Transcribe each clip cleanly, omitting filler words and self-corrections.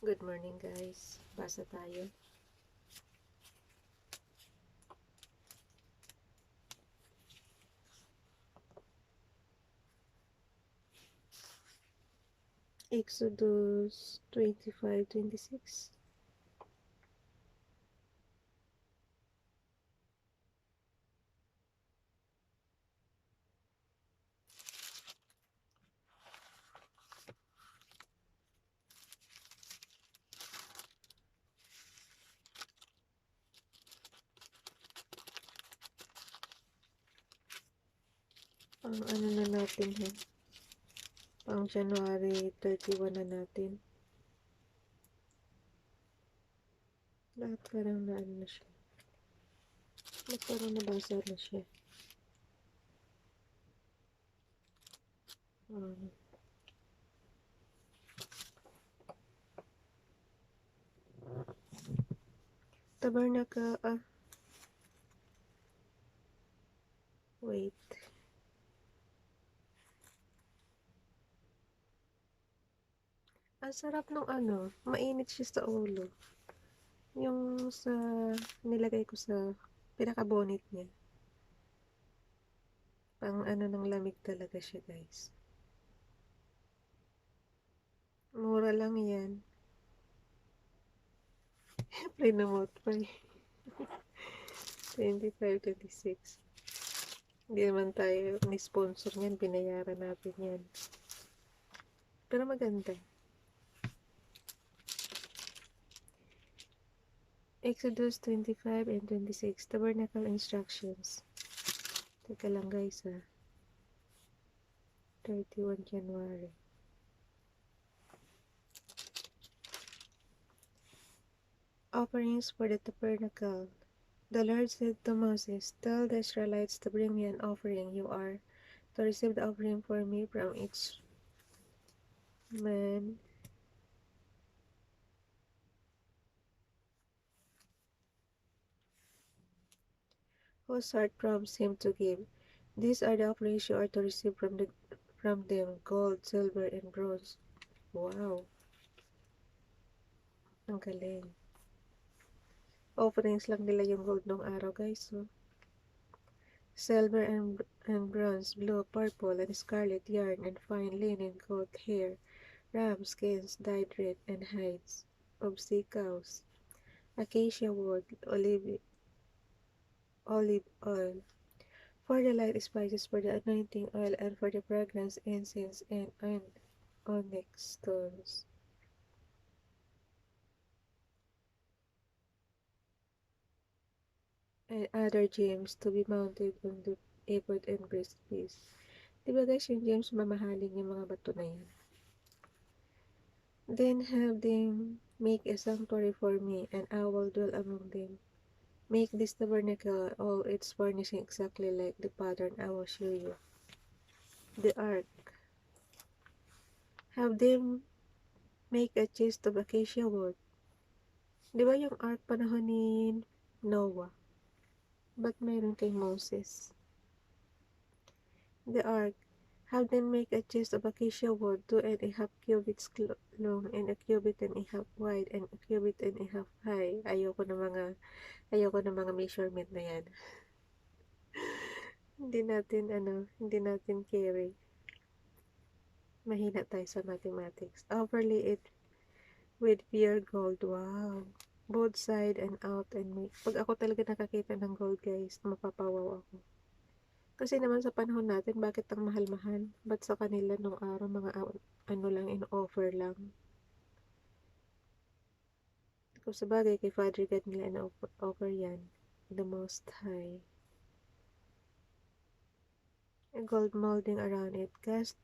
Good morning guys. Basa tayo. Exodus 25:26. Ang ano na natin ha. Pang January 31 na natin. Lahat parang na ano na siya. Lahat parang nabasa na siya. Um, Tabernacle, wait. Ang sarap nung ano, mainit siya sa ulo. Yung sa, nilagay ko sa pinaka-bonnet niya. Pang ano ng lamig talaga siya guys. Mura lang yan. Pinomote pa eh. 25-26. Hindi naman tayo ni-sponsor niyan, binayaran natin yan. Pero maganda. Exodus 25 and 26, Tabernacle Instructions. Teka lang guys 31 January. Offerings for the Tabernacle. The Lord said to Moses, tell the Israelites to bring me an offering. You are to receive the offering for me from each man whose heart prompts him to give. These are the offerings you are to receive from them, gold, silver, and bronze. Wow, ang galing. Offerings lang nila yung gold nung araw guys. So, silver and bronze, blue, purple, and scarlet yarn, and fine linen, goat hair, ram skins dyed red, and hides of sea cows, acacia wood, olive oil, for the light spices, for the anointing oil, and for the fragrance, incense, and onyx stones. And other gems to be mounted on the ephod and breastpiece. Diba guys, yung gems mamahalin yung mga bato na yan. Then have them make a sanctuary for me, and I will dwell among them. Make this tabernacle all its furnishing exactly like the pattern I will show you. The ark. Have them make a chest of acacia wood. Di ba yung ark panahon ni Noah? Ba't mayroon kay Moses? The ark. Have them make a chest of acacia wood, 2.5 cubits long, and a cubit and a half wide, and a cubit and a half high. Ayoko ng mga measurement na yan. Hindi natin carry. Mahina tayo sa mathematics. Overlay it with pure gold. Wow. Both side and out and make. Pag ako talaga nakakita ng gold guys, mapapawaw ako. Kasi naman sa panahon natin, bakit ang mahal-mahal? Ba't sa kanila nung araw, mga ano lang, in-offer lang? Kung sa bagay, kay Father God nila in-offer yan. The Most High. A gold molding around it. Cast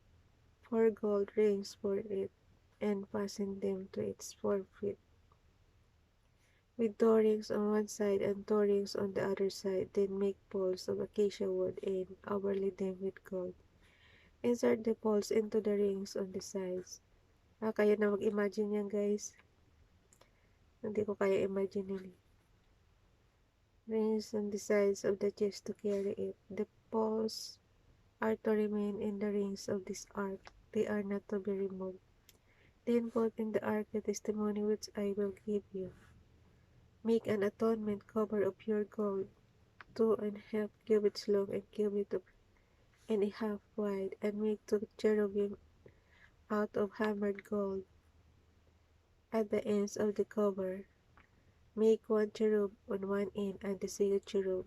4 gold rings for it, and fasten them to its 4 feet. With door rings on one side and door rings on the other side, then make poles of acacia wood and overlay them with gold. Insert the poles into the rings on the sides. Kaya na mag-imagine yan guys. Hindi ko kaya imagine. Rings on the sides of the chest to carry it. The poles are to remain in the rings of this ark. They are not to be removed. Then put in the ark the testimony which I will give you. Make an atonement cover of pure gold, 2.5 cubits long and cubit and a half wide, and make 2 cherubim out of hammered gold at the ends of the cover. Make 1 cherub on one end and the second cherub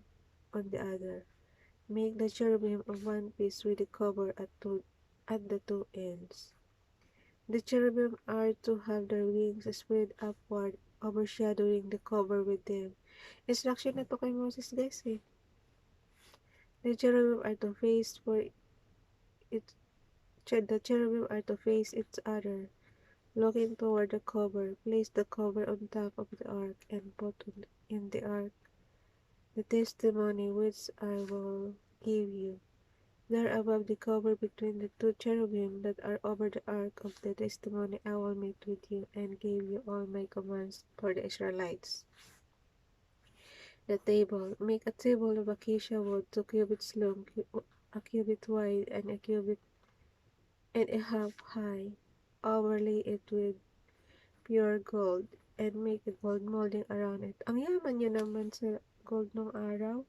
on the other. Make the cherubim of one piece with the cover at the two ends. The cherubim are to have their wings spread upward, overshadowing the cover with them. Instruction na to kay Moses, guys, eh. The cherubim are to face for it. The cherubim are to face each other, looking toward the cover. Place the cover on top of the ark and put in the ark the testimony which I will give you. There above the cover between the 2 cherubim that are over the ark of the testimony, I will meet with you and give you all my commands for the Israelites. The table. Make a table of acacia wood, 2 cubits long, a cubit wide, and a cubit and a half high. Overlay it with pure gold and make a gold molding around it. Ang yaman niya naman sa gold nung araw.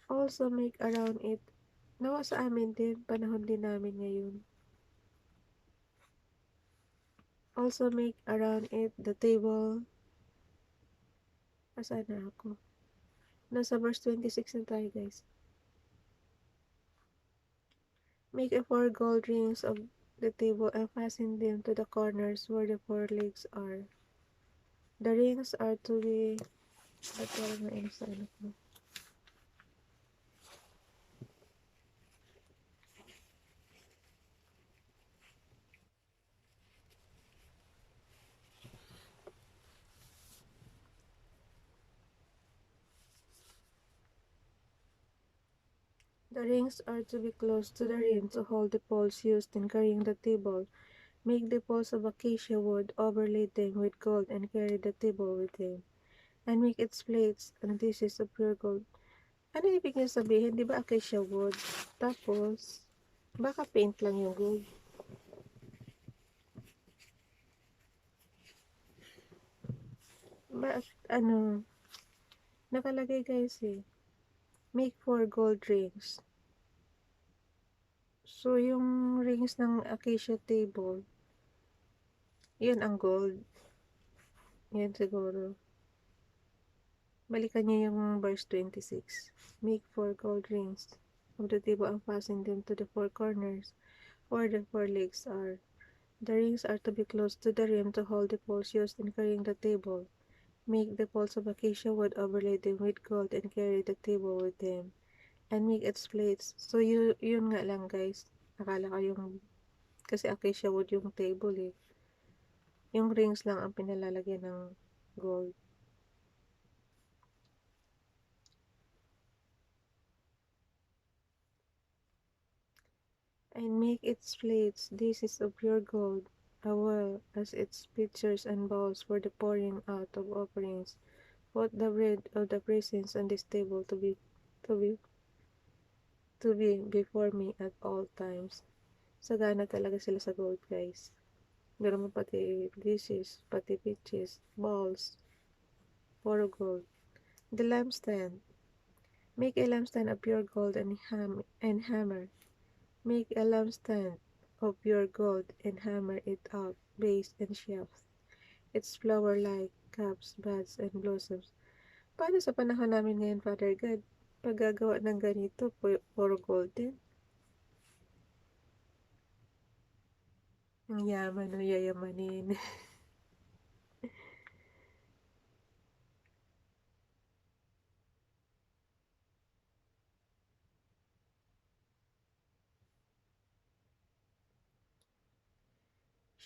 Also make around it. Nawa sa amin din, panahon din namin ngayon. Also make around it the table. Asan na ako? Nasa verse 26 na tayo, guys. Make a 4 gold rings of the table and fasten them to the corners where the 4 legs are. The rings are to be... Ba't walang mainis sa anak mo? The rings are to be close to the rim to hold the poles used in carrying the table. Make the poles of acacia wood, overlay them with gold, and carry the table with them. And make its plates and dishes of pure gold. Ano ibig niya sabihin? Di ba acacia wood? Tapos, baka paint lang yung gold. Ba, ano, nakalagay guys eh. Make 4 gold rings. So, yung rings ng acacia table, yun ang gold. Yan siguro. Balikan niyo yung verse 26. Make 4 gold rings of the table and fasten them to the 4 corners where the 4 legs are. The rings are to be close to the rim to hold the poles used in carrying the table. Make the poles of acacia wood, overlay them with gold, and carry the table with them. And make its plates. So, yun nga lang guys. Akala ko yung, kasi acacia wood yung table eh. Yung rings lang ang pinalalagyan ng gold. And make its plates dishes of pure gold, as well as its pitchers and bowls for the pouring out of offerings. Put the bread of the presence on this table to be before me at all times. Sagana talaga sila sa gold, guys. Meron mo pati dishes, pati pitches, bowls, puro gold. The lampstand. Make a lampstand of pure gold and hammer. Make a lampstand of pure gold and hammer it out, base and shaft. Its flower-like cups, buds, and blossoms. Paano sa panahon namin ngayon, Father God? Paggagawa ng ganito, puro gold din. Ang yaman o yayamanin.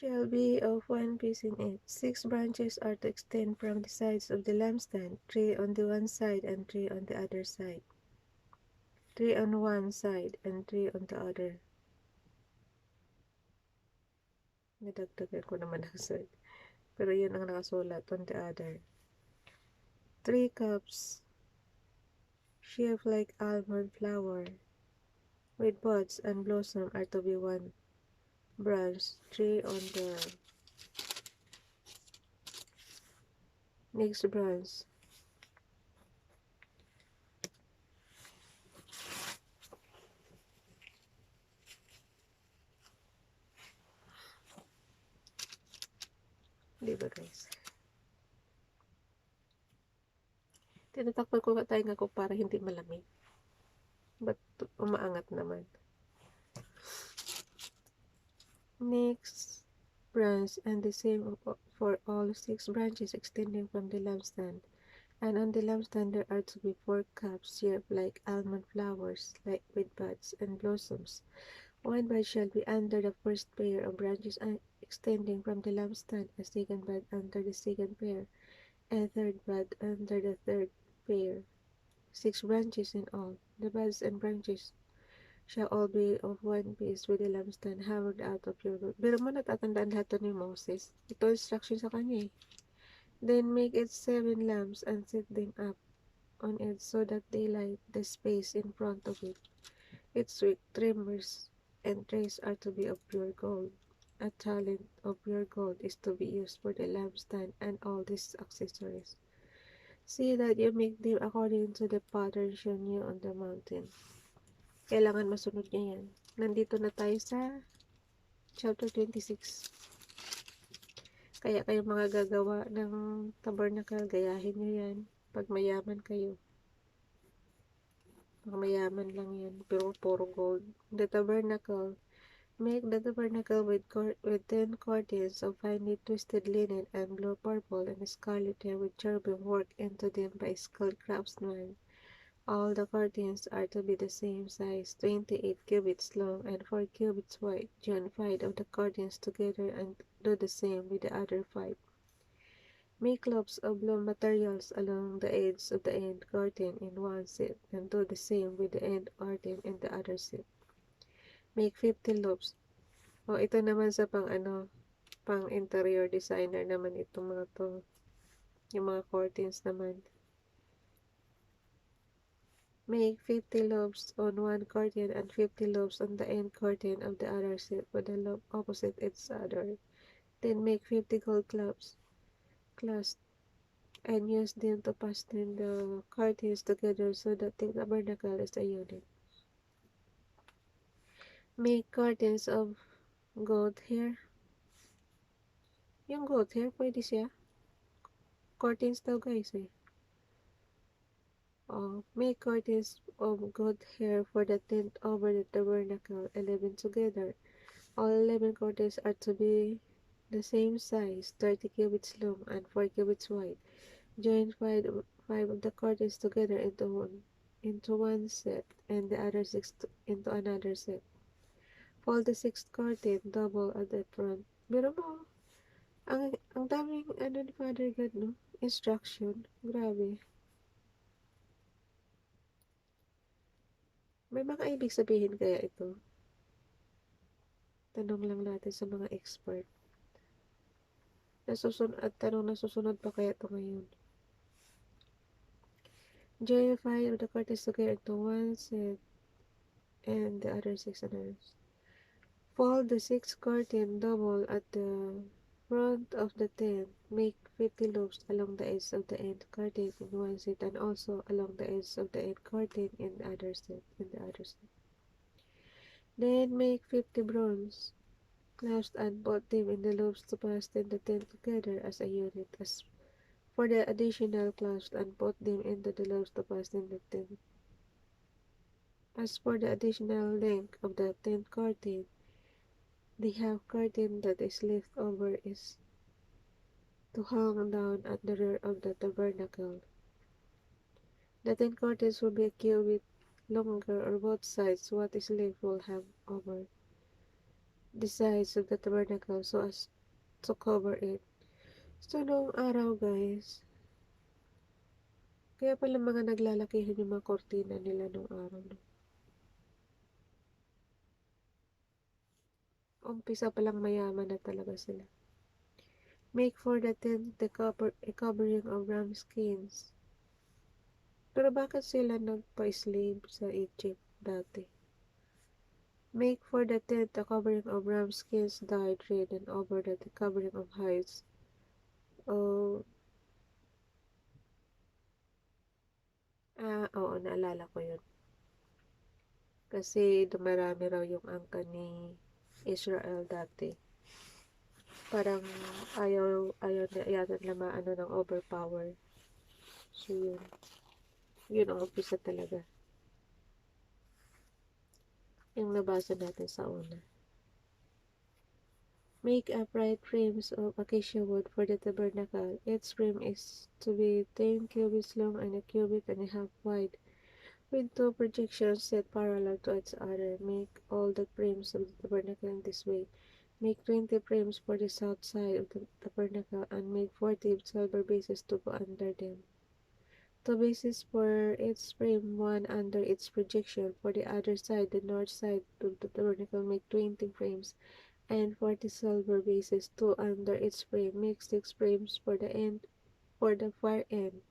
Shall be of one piece in it. 6 branches are to extend from the sides of the lampstand, 3 on the one side and 3 on the other side. 3 on one side and 3 on the other. Nadagdagan ko naman ang side. Pero yun ang nakasulat on the other. 3 cups, shaped like almond flower, with buds and blossom are to be one branch, 3 on the next branch. Diba guys? Tinatakpan ko nga tayo nga ko para hindi malamig. But umaangat naman. Next branch, and the same for all 6 branches extending from the lampstand. And on the lampstand there are to be 4 cups shaped like almond flowers, like with buds and blossoms. One bud shall be under the first pair of branches extending from the lampstand, a second bud under the second pair, and a third bud under the third pair. 6 branches in all. The buds and branches shall all be of one piece with the lampstand hammered out of your wood. Pero mo natatandaan lahat to ni Moses. Ito instruction sa kanya eh. Then make it 7 lamps and set them up on it so that they light the space in front of it. Its wick, trimmers, and trays are to be of pure gold. A talent of pure gold is to be used for the lampstand and all these accessories. See that you make them according to the pattern shown you on the mountain. Kailangan masunod niya yan. Nandito na tayo sa chapter 26. Kaya kayo mga gagawa ng tabernacle, gayahin nyo yan. Pag mayaman kayo. Pag mayaman lang yan. Pero puro gold. The tabernacle. Make the tabernacle with 10 curtains of finely twisted linen and blue, purple, and scarlet hair with cherubim worked into them by skilled craftsmen. All the curtains are to be the same size, 28 cubits long and 4 cubits wide. Join 5 of the curtains together and do the same with the other 5. Make loops of blue materials along the edge of the end curtain in one set, and do the same with the end curtain in the other set. Make 50 loops. O, ito naman sa pang interior designer naman itong mga to. Yung mga curtains naman. Make 50 loops on one curtain and 50 loops on the end curtain of the other set with the loop opposite each other. Then make 50 gold clasps and use them to fasten the curtains together so that the tabernacle is a unit. Make curtains of goat hair. Yung goat hair, pwede siya. Curtains daw guys eh. Make curtains of goat hair for the tent over the tabernacle, 11 together. All 11 curtains are to be the same size, 30 cubits long and 4 cubits wide. Join 5 of the curtains together into one set, and the other 6 into another set. Fold the 6th curtain double at the front. Pero mo, ang daming ni Father God, no? Instruction. Grabe. May mga ibig sabihin kaya ito? Tanong lang natin sa mga expert. Nasusunod pa kaya ito ngayon? Join 5 of the curtains together into one set, and the other 6 others. Fold the 6th curtain double at the front of the tent. Make 50 loops along the edge of the end curtain in one set, and also along the edge of the end curtain in the other set. Then make 50 bronze clasps and put them in the loops to fasten the tent together as a unit. As for the additional clasps, and put them into the loops to fasten the tent. As for the additional length of the tent curtain, the half curtain that is left over is to hang down at the rear of the tabernacle. The 10 curtains will be a cubit longer on both sides. What is left will hang over the sides of the tabernacle so as to cover it. So, noong araw guys, kaya pala mga naglalakihan yung mga kortina nila noong araw. No? Umpisa palang mayaman na talaga sila. Make for the tent a covering of ram skins. Pero bakit sila nagpa-slave sa Egypt dati? Make for the tent a covering of ram skins dyed red and over that a covering of hides. Oh, oo, naalala ko yun. Kasi dumarami raw yung angkan ni Israel dati. Parang ayaw na yata nila maano ng overpower. So yun ang umpisa talaga. Yung nabasa natin sa una. Make upright frames of acacia wood for the tabernacle. Its frame is to be 10 cubits long and a cubit and a half wide, with two projections set parallel to each other. Make all the frames of the tabernacle in this way. Make 20 frames for the south side of the tabernacle and make 40 silver bases to go under them. Two bases for each frame, one under its projection. For the other side, the north side of the tabernacle, make 20 frames and 40 silver bases, two under its frame. Make 6 frames for the far end.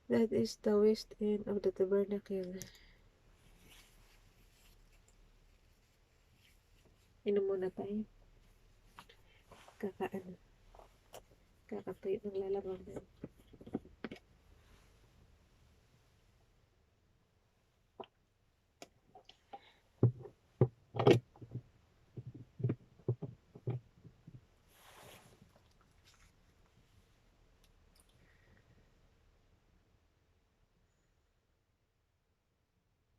That is the west end of the tabernacle. Inom muna tayo. Kakaano. Kakatuyo ng lalabang na.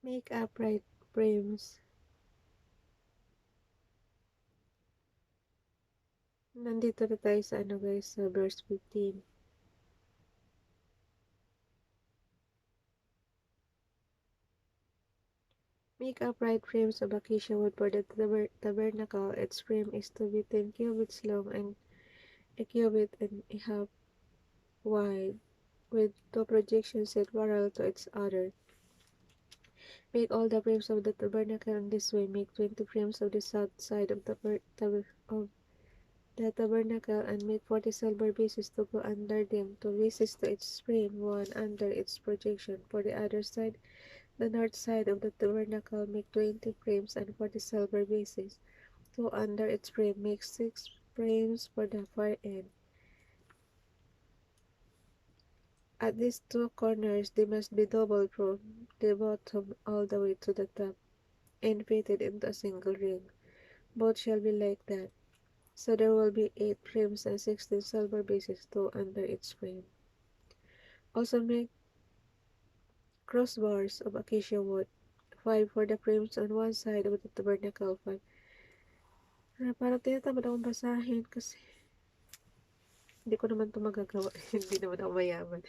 Make upright frames. Nandito na tayo sa ano guys, sa verse 15. Make upright frames of acacia wood for the tabernacle. Its frame is to be 10 cubits long and a cubit and a half wide, with two projections set parallel to each other. Make all the frames of the tabernacle in this way. Make 20 frames of the south side of the tabernacle and make 40 silver bases to go under them, two bases to each frame, one under its projection. For the other side, the north side of the tabernacle, make 20 frames and 40 silver bases, two under its frame. Make 6 frames for the far end. At these two corners, they must be doubled from the bottom all the way to the top and fitted into a single ring. Both shall be like that. So there will be 8 frames and 16 silver bases, two under each frame. Also make crossbars of acacia wood, 5 for the frames on one side of the tabernacle, 5. Parang tinatamad akong basahin kasi hindi ko naman ito magagawa. Hindi naman ako mayaman.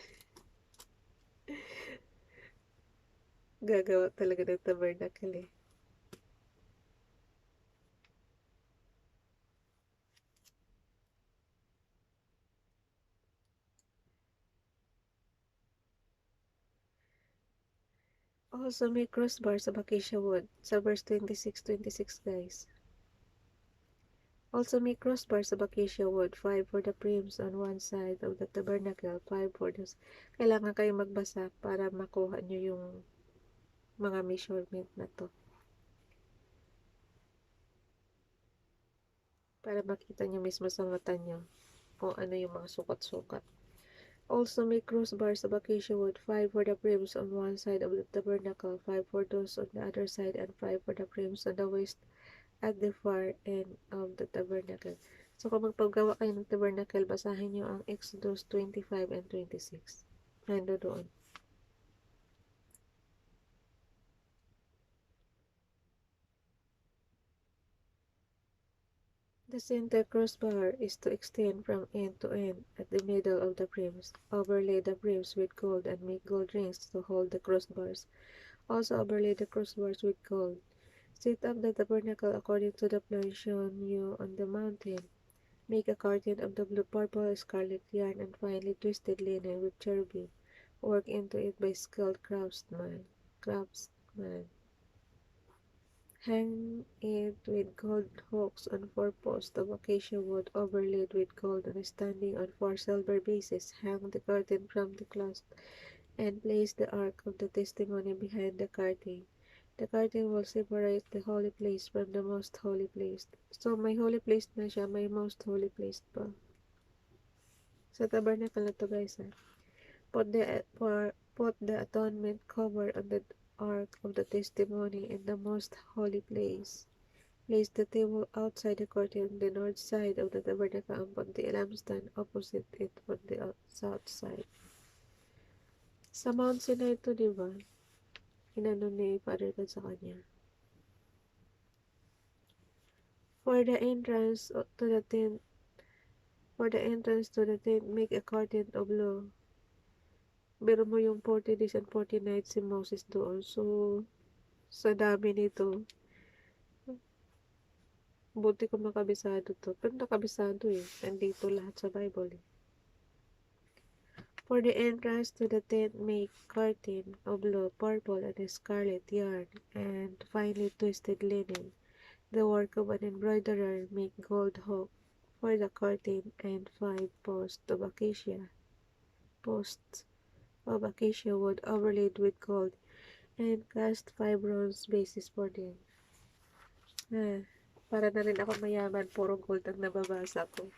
Gagawa talaga ng tabernacle eh. Also make crossbars of acacia wood. Sa verse 26 guys. Also make crossbars of acacia wood, 5 for the frames on one side of the tabernacle, 5 for the... Kailangan kayo magbasa para makuha nyo yung mga measurement na to. Para makita nyo mismo sa mata nyo kung ano yung mga sukat-sukat. Also make crossbars of acacia wood, 5 for the frames on one side of the tabernacle, 5 for those on the other side, and 5 for the frames on the west at the far end of the tabernacle. So, kung magpagawa kayo ng tabernacle, basahin nyo ang Exodus 25 and 26. Nando doon. The center crossbar is to extend from end to end at the middle of the frames. Overlay the frames with gold and make gold rings to hold the crossbars. Also overlay the crossbars with gold. Set up the tabernacle according to the plan shown you on the mountain. Make a curtain of the blue, purple, scarlet yarn and finely twisted linen with cherubim. Work into it by skilled craftsman. Hang it with gold hooks on 4 posts of acacia wood overlaid with gold and standing on 4 silver bases. Hang the curtain from the closet and place the ark of the testimony behind the curtain. The curtain will separate the holy place from the most holy place. So, may holy place na siya, may most holy place pa. Sa tabernacle na to, guys, ha. Put the atonement cover on the ark of the testimony in the most holy place. Place the table outside the curtain on the north side of the tabernacle and put the lampstand opposite it on the south side. Sa Mount Sinai ito, di ba? Inano ni Father God sa kanya. For the entrance to the tent, make a curtain of law. Biro mo yung 40 days and 40 nights si Moses doon. So, sa dami nito, buti ko makabisado to. Pero nakabisado eh. Nandito lahat sa Bible eh. For the entrance to the tent, make curtain of blue, purple, and scarlet yarn, and finely twisted linen. The work of an embroiderer, make gold hook for the curtain, and 5 posts of acacia wood overlaid with gold, and cast 5 bronze bases for them. Para na rin ako mayaman, puro gold ang nababasa ko.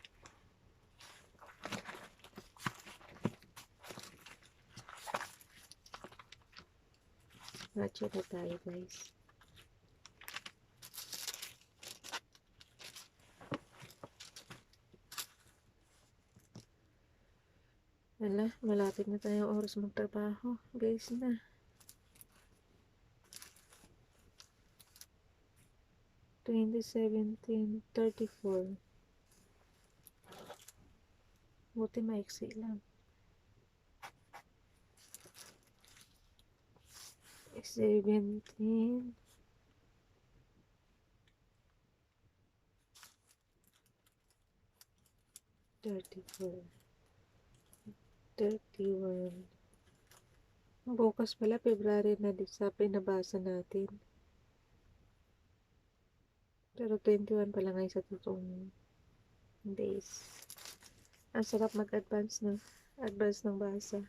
Matcha na tayo, guys. Wala, malapit na tayong oras magtrabaho. Guys na. $20.17.34. Buti maiksi lang. 17. 34. 31. Bukas pala, February na din sa pinabasa natin. Pero 21 pala ngayon sa totoong days. Ang sarap mag-advance ng basa.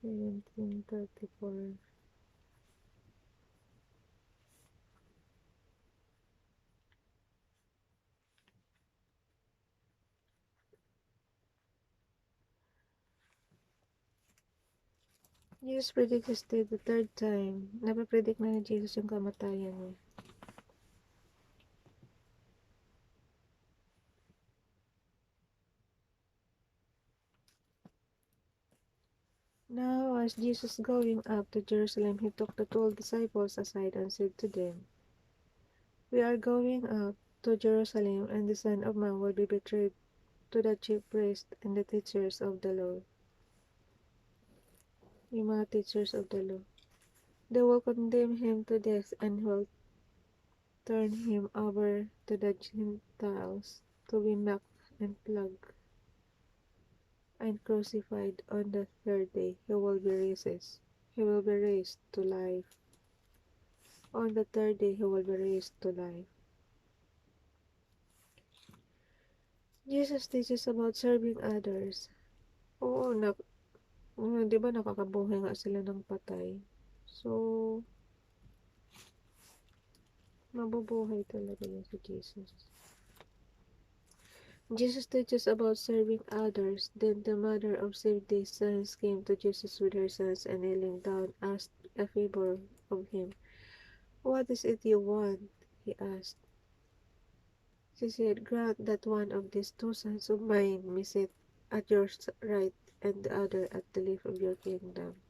17:34. Jesus predicts the third time. Napapredict na ni Jesus yung kamatayan niya. Now, as Jesus going up to Jerusalem, he took the 12 disciples aside and said to them, "We are going up to Jerusalem, and the Son of Man will be betrayed to the chief priests and the teachers of the law." Yung mga teachers of the law. They will condemn him to death and will turn him over to the Gentiles to be mocked and flogged and crucified. On the third day he will be raised to life. On the third day he will be raised to life. Jesus teaches about serving others. Oo, di ba nakakabuhay nga sila ng patay? So, mabubuhay talaga yun si Jesus. Jesus teaches about serving others. Then the mother of Zebedee's sons came to Jesus with her sons, and kneeling down asked a favor of him. "What is it you want?" he asked. She said, "Grant that one of these 2 sons of mine may sit at your right and the other at the left of your kingdom."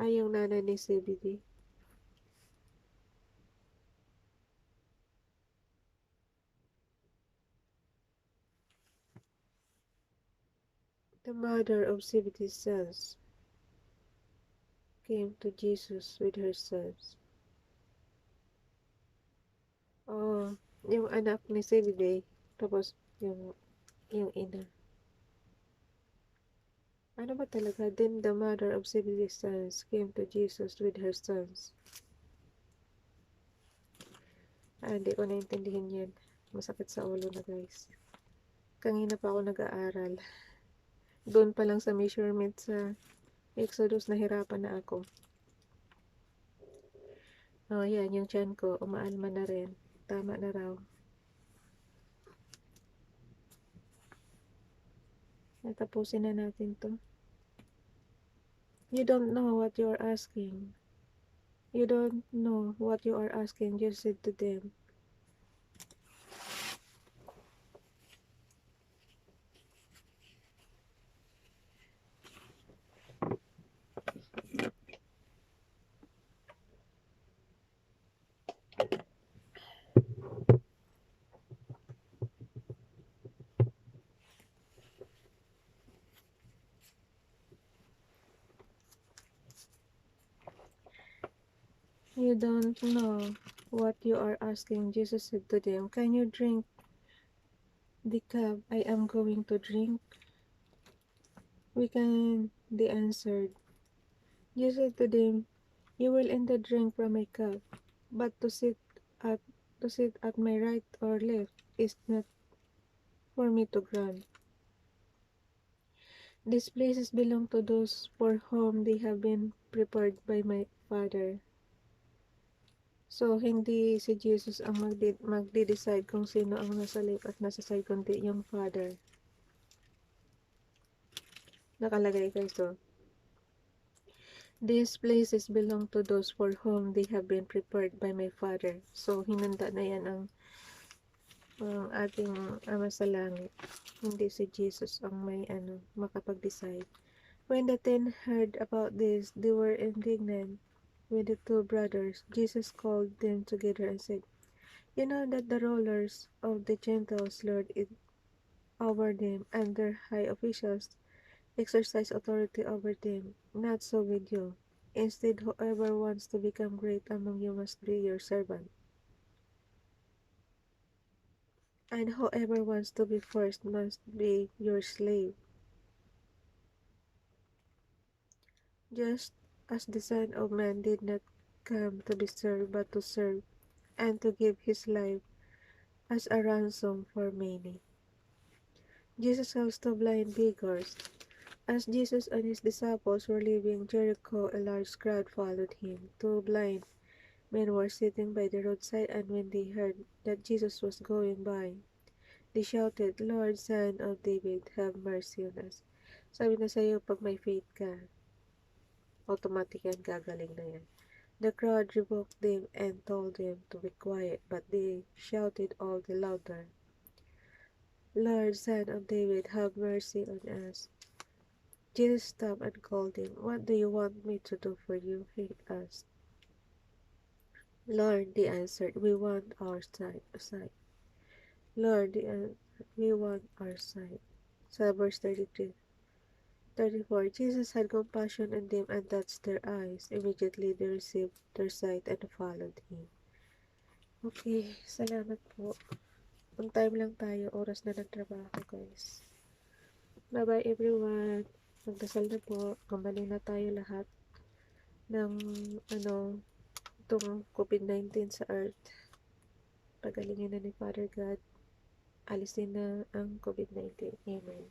Ay, yung nanay ni Zebedee. The mother of Zebedee's sons came to Jesus with her sons. Oh, yung anak ni Zebedee, tapos yung ina. Ano ba talaga? Then the mother of Zebedee's sons came to Jesus with her sons. Hindi ko naintindihan yan. Masakit sa ulo na, guys. Kanina pa ako nag-aaral. Doon pa lang sa measurement sa Exodus, nahirapan na ako. Oh, yan, yung tiyan ko, umaalma na rin. Tama na raw. Natapusin na natin to. You don't know what you're asking. You don't know what you are asking, just said to them. You don't know what you are asking, Jesus said to them. Can you drink the cup I am going to drink? We can, they answered. Jesus said to them, you will indeed drink from my cup, but at to sit at my right or left is not for me to grant. These places belong to those for whom they have been prepared by my Father. So, hindi si Jesus ang magde-decide kung sino ang nasa left at nasa side, kundi yung Father. Nakalagay guys, so. These places belong to those for whom they have been prepared by my Father. So, hinanda na yan ang ating Ama sa Langit. Hindi si Jesus ang may makapag-decide. When the 10 heard about this, they were indignant with the two brothers. Jesus called them together and said, you know that the rulers of the Gentiles lord it over them, and their high officials exercise authority over them. Not so with you. Instead, whoever wants to become great among you must be your servant, and whoever wants to be first must be your slave. Just as the Son of Man did not come to be served, but to serve, and to give his life as a ransom for many. Jesus heals two blind beggars. As Jesus and his disciples were leaving Jericho, a large crowd followed him. Two blind men were sitting by the roadside, and when they heard that Jesus was going by, they shouted, Lord, Son of David, have mercy on us. Sabi na sa'yo, pag may faith ka, automatic yan, gagaling na yan. The crowd rebuked them and told them to be quiet, but they shouted all the louder, Lord, Son of David, have mercy on us. Jesus stopped and called him. What do you want me to do for you? He asked. Lord, they answered, we want our sight. Lord, they answered, we want our sight. So verse 33. 34. Jesus had compassion on them and touched their eyes. Immediately they received their sight and followed him. Okay, salamat po. On time lang tayo, oras na ng trabaho guys. Bye-bye everyone. Magdasal na po. Gumaling na tayo lahat ng itong COVID-19 sa earth. Pagalingin na ni Father God. Alisin na ang COVID-19. Amen.